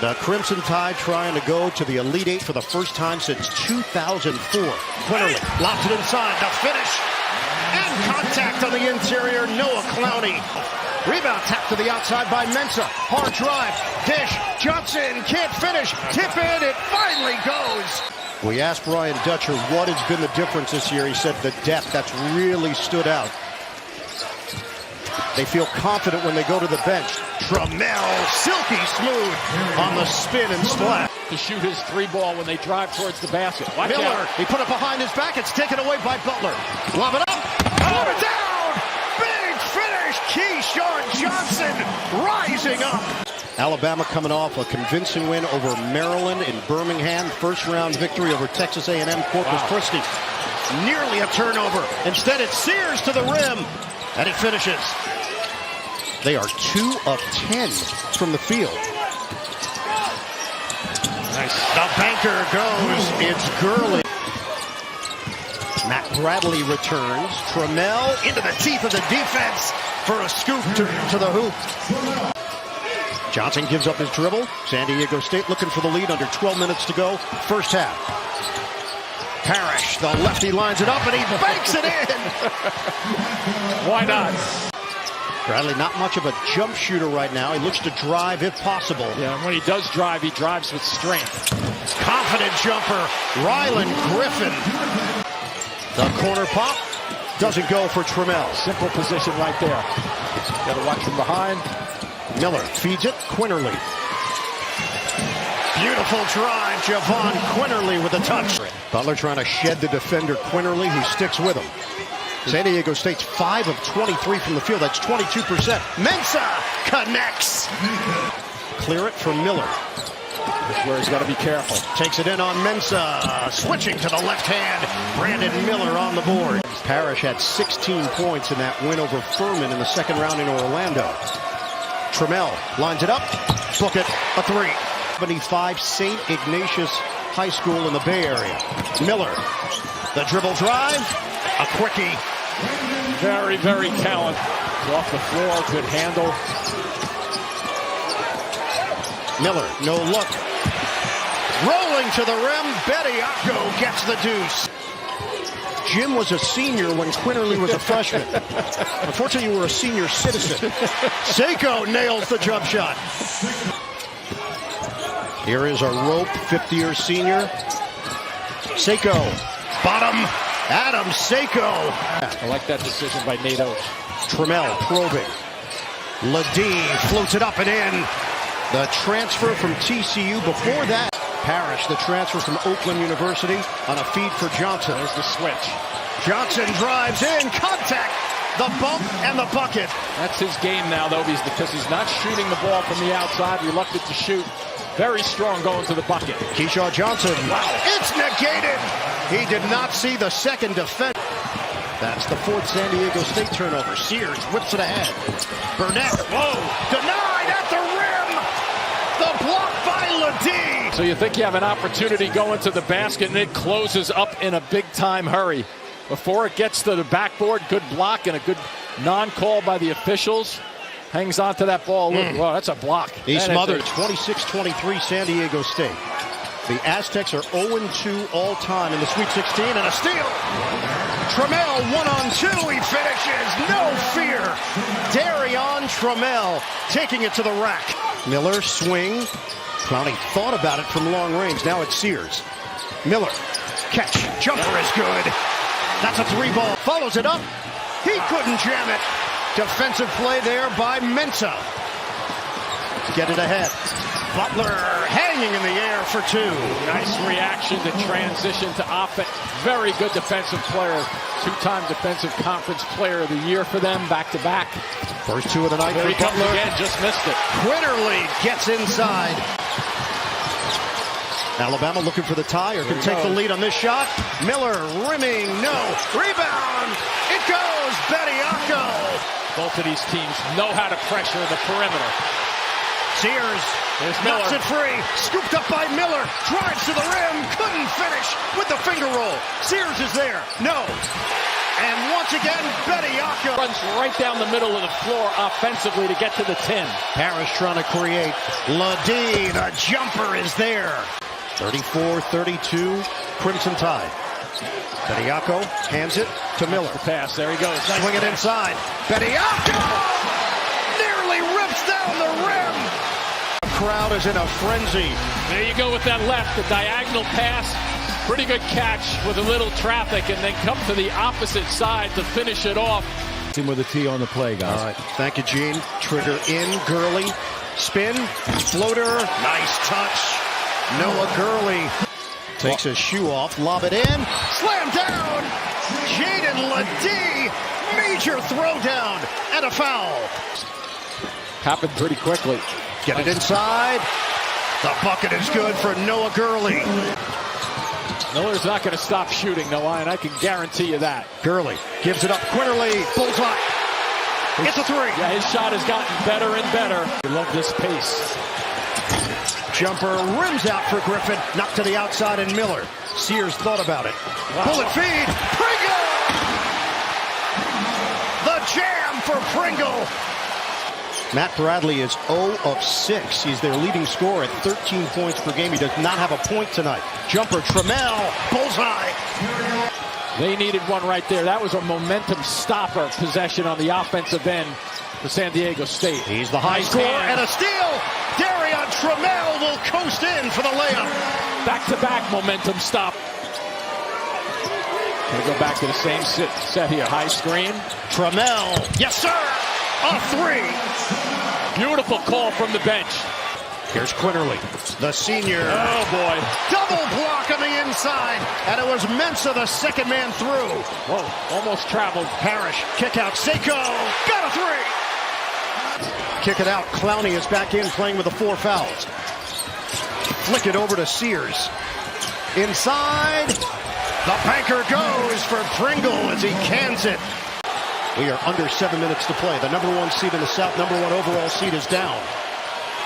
The Crimson Tide trying to go to the Elite Eight for the first time since 2004. Quinterly lobs it inside. The finish. And contact on the interior. Noah Clowney. Rebound tap to the outside by Mensah. Hard drive. Dish. Johnson can't finish. Tip in. It finally goes. We asked Brian Dutcher what has been the difference this year. He said the depth. That's really stood out. They feel confident when they go to the bench. Trammell, silky smooth on the spin and splat. To shoot his three ball when they drive towards the basket. Watch Miller, out. He put it behind his back. It's taken away by Butler. Lob it up. Oh, it down. Big finish. Keyshawn Johnson rising up. Alabama coming off a convincing win over Maryland in Birmingham. First round victory over Texas A&M Corpus Christi. Nearly a turnover. Instead, it's Sears to the rim. And he finishes. They are 2 of 10 from the field. Nice. The banker goes. It's Gurley. Matt Bradley returns. Trammell into the teeth of the defense for a scoop to the hoop. Johnson gives up his dribble. San Diego State looking for the lead under 12 minutes to go. First half. Parrish, the lefty, lines it up and he banks it in. Why not? Bradley not much of a jump shooter right now. He looks to drive if possible. Yeah, and when he does drive, he drives with strength. Confident jumper, Rylan Griffin. The corner pop doesn't go for Trammell. Simple position right there. Got to watch from behind. Miller feeds it, Quinterly. Beautiful drive, Javon Quinterly with a touch. Butler trying to shed the defender Quinterly, who sticks with him. San Diego State's 5 of 23 from the field. That's 22%. Mensah connects. Clear it for Miller. That's where he's got to be careful. Takes it in on Mensah. Switching to the left hand. Brandon Miller on the board. Parrish had 16 points in that win over Furman in the second round in Orlando. Trammell lines it up. Book it. A three. 75 St. Ignatius High School in the Bay Area. Miller. The dribble drive. A quickie. Very, very talented. Off the floor, good handle. Miller, no look. Rolling to the rim, Bediako gets the deuce. Jim was a senior when Quinterly was a freshman. Unfortunately, you were a senior citizen. Seiko nails the jump shot. Here is a rope, 50-year senior. Seiko, bottom. Adam Seiko. I like that decision by Nate Oates. Trammell probing. Ledee floats it up and in. The transfer from TCU. Before that, Parrish, the transfer from Oakland University, on a feed for Johnson. There's the switch. Johnson drives in. Contact. The bump and the bucket. That's his game now, though, because he's not shooting the ball from the outside. Reluctant to shoot. Very strong going to the bucket. Keyshawn Johnson. Wow. It's negated. He did not see the second defense. That's the 4th San Diego State turnover. Sears whips it ahead. Burnett. Whoa. Denied at the rim. The block by Ledee. So you think you have an opportunity going to the basket, and it closes up in a big-time hurry. Before it gets to the backboard, good block and a good non-call by the officials. Hangs on to that ball. Look, wow, that's a block. He's smothered. 26-23 San Diego State. The Aztecs are 0-2 all-time in the Sweet 16, and a steal. Trammell 1-on-2. He finishes. No fear. Darion Trammell taking it to the rack. Miller swing. Clowney thought about it from long range. Now it's Sears. Miller. Catch. Jumper is good. That's a 3-ball. Follows it up. He couldn't jam it. Defensive play there by Mensah. Get it ahead. Butler hanging in the air for 2. Nice reaction to transition to offense. Very good defensive player. 2-time Defensive Conference Player of the Year for them, back-to-back. First 2 of the night There for he comes Butler. again, just missed it. Quinterly gets inside. Alabama looking for the tie or can take the lead on this shot. Miller rimming, no. Rebound. It goes. Bediako. Both of these teams know how to pressure the perimeter. Sears knocks it free. Scooped up by Miller. Drives to the rim. Couldn't finish with the finger roll. Sears is there. No. And once again, Bediako runs right down the middle of the floor offensively to get to the 10. Parrish trying to create. Ledee, the jumper is there. 34-32, Crimson Tide. Bediako hands it to Miller. The pass, there he goes. Nice Swing it pass. inside. Bediako nearly rips down the rim. The crowd is in a frenzy. There you go with that left, the diagonal pass. Pretty good catch with a little traffic, and then come to the opposite side to finish it off. Team with a T on the play, guys. All right, thank you, Gene. Trigger in, Gurley. Spin, floater, nice touch. Noah Gurley takes his shoe off, lob it in, slam down. Jaden Ledee, major throwdown and a foul. Happened pretty quickly. Get it inside. The bucket is good for Noah Gurley. Miller's not going to stop shooting, Noah, and I can guarantee you that. Gurley gives it up. Quinterly, bullseye. It's a three. Yeah, his shot has gotten better and better. I love this pace. Jumper rims out for Griffin. Knocked to the outside, and Miller. Sears thought about it. Wow. Bullet feed. Pringle! The jam for Pringle. Matt Bradley is 0 of 6. He's their leading scorer at 13 points per game. He does not have a point tonight. Jumper, Trammell, bullseye. They needed one right there. That was a momentum stopper possession on the offensive end for San Diego State. He's the high scorer and a steal. Darion Trammell will coast in for the layup. Back-to-back momentum stop. Gonna go back to the same set here. High screen. Trammell, yes sir, a three. Beautiful call from the bench. Here's Quinterly, the senior. Oh boy. Double block on the inside, and it was Mensah, the second man through. Whoa, almost traveled. Parrish, kick out, Seiko, got a three. Kick it out, Clowney is back in playing with the 4 fouls. Flick it over to Sears. Inside, the banker goes for Pringle as he cans it. We are under 7 minutes to play. The number 1 seed in the South, number 1 overall seed is down.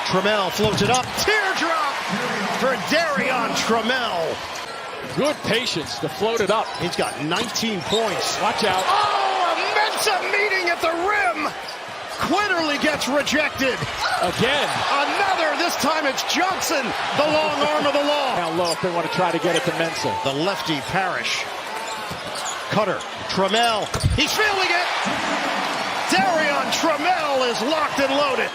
Trammell floats it up. Teardrop for Darion Trammell. Good patience to float it up. He's got 19 points. Watch out. Oh, a Mensah meeting at the rim. Quinterly gets rejected. Again. Another. This time it's Johnson, the long arm of the law. Down low if they want to try to get it to Mensah. The lefty, Parrish. Cutter, Trammell. He's fielding it. Darion Trammell is locked and loaded.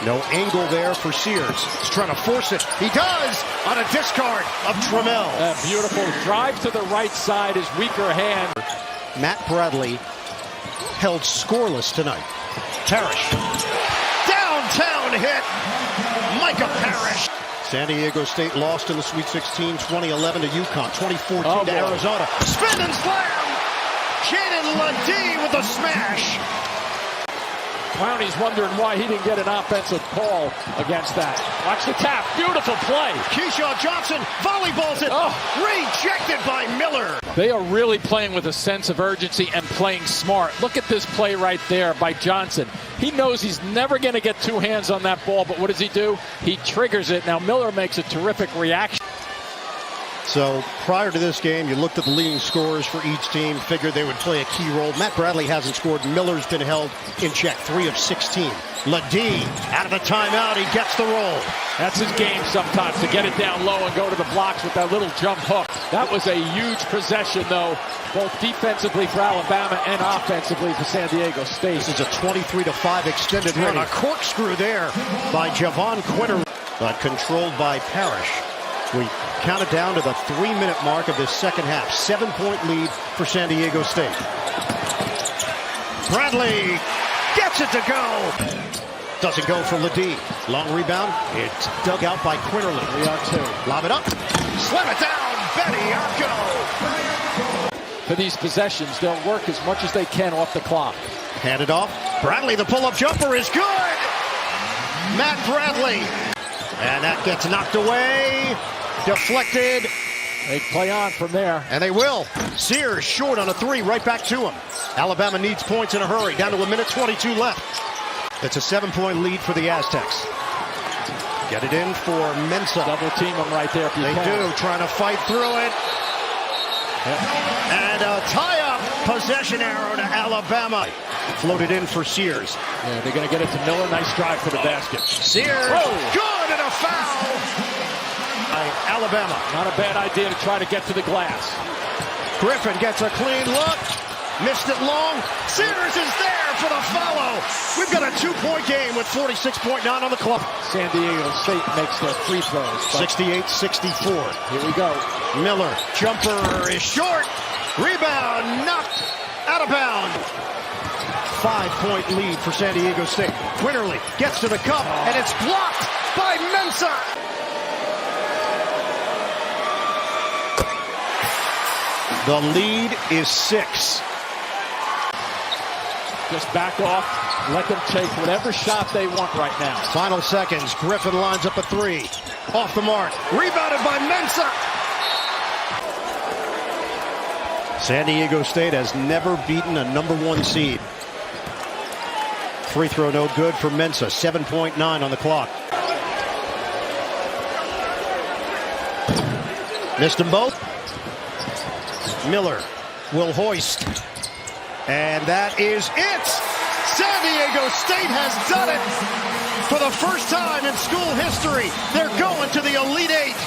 No angle there for Sears. He's trying to force it. He does on a discard of Trammell. A beautiful drive to the right side, his weaker hand. Matt Bradley held scoreless tonight. Parrish. Downtown hit. Micah Parrish. San Diego State lost in the Sweet 16, 2011 to UConn, 2014 to Arizona. Spin and slam. Jaden Ledee with a smash. Clowney's wondering why he didn't get an offensive call against that. Watch the tap. Beautiful play. Keyshawn Johnson volleyballs it. Oh. Rejected by Miller. They are really playing with a sense of urgency and playing smart. Look at this play right there by Johnson. He knows he's never going to get 2 hands on that ball, but what does he do? He triggers it. Now Miller makes a terrific reaction. So prior to this game, you looked at the leading scorers for each team, figured they would play a key role. Matt Bradley hasn't scored. Miller's been held in check, 3 of 16. Ledee out of the timeout. He gets the roll. That's his game sometimes, to get it down low and go to the blocks with that little jump hook. That was a huge possession, though, both defensively for Alabama and offensively for San Diego State. This is a 23-5 extended run. A corkscrew there by Javon Quinterly, but controlled by Parrish. We counted down to the 3-minute mark of this second half. 7-point lead for San Diego State. Bradley gets it to go. Doesn't go for Ledee. Long rebound. It's dug out by Quinterly. 3-on-2. Lob it up. Slam it down. Bediako. For these possessions, they'll work as much as they can off the clock. Hand it off. Bradley, the pull-up jumper is good. Matt Bradley. And that gets knocked away. Deflected. They play on from there. And they will. Sears short on a 3, right back to him. Alabama needs points in a hurry. Down to 1:22 left. It's a 7-point lead for the Aztecs. Get it in for Mensah. Double team them right there if you They can. do, trying to fight through it. And a tie-up possession arrow to Alabama. Floated in for Sears. Yeah, they're going to get it to Miller. Nice drive for the basket. Sears, good, and a foul by Alabama. Not a bad idea to try to get to the glass. Griffin gets a clean look. Missed it long. Sears is there for the follow. We've got a 2-point game with 46.9 on the clock. San Diego State makes their free throws. 68-64. Here we go. Miller, jumper is short. Rebound, knocked out of bounds. 5-point lead for San Diego State. Quinterly gets to the cup, and it's blocked by Mensah. The lead is 6. Just back off. Let them take whatever shot they want right now. Final seconds. Griffin lines up a 3. Off the mark. Rebounded by Mensah. San Diego State has never beaten a #1 seed. Free throw no good for Mensah. 7.9 on the clock. Missed them both. Miller will hoist. And that is it. San Diego State has done it. For the first time in school history, they're going to the Elite Eight.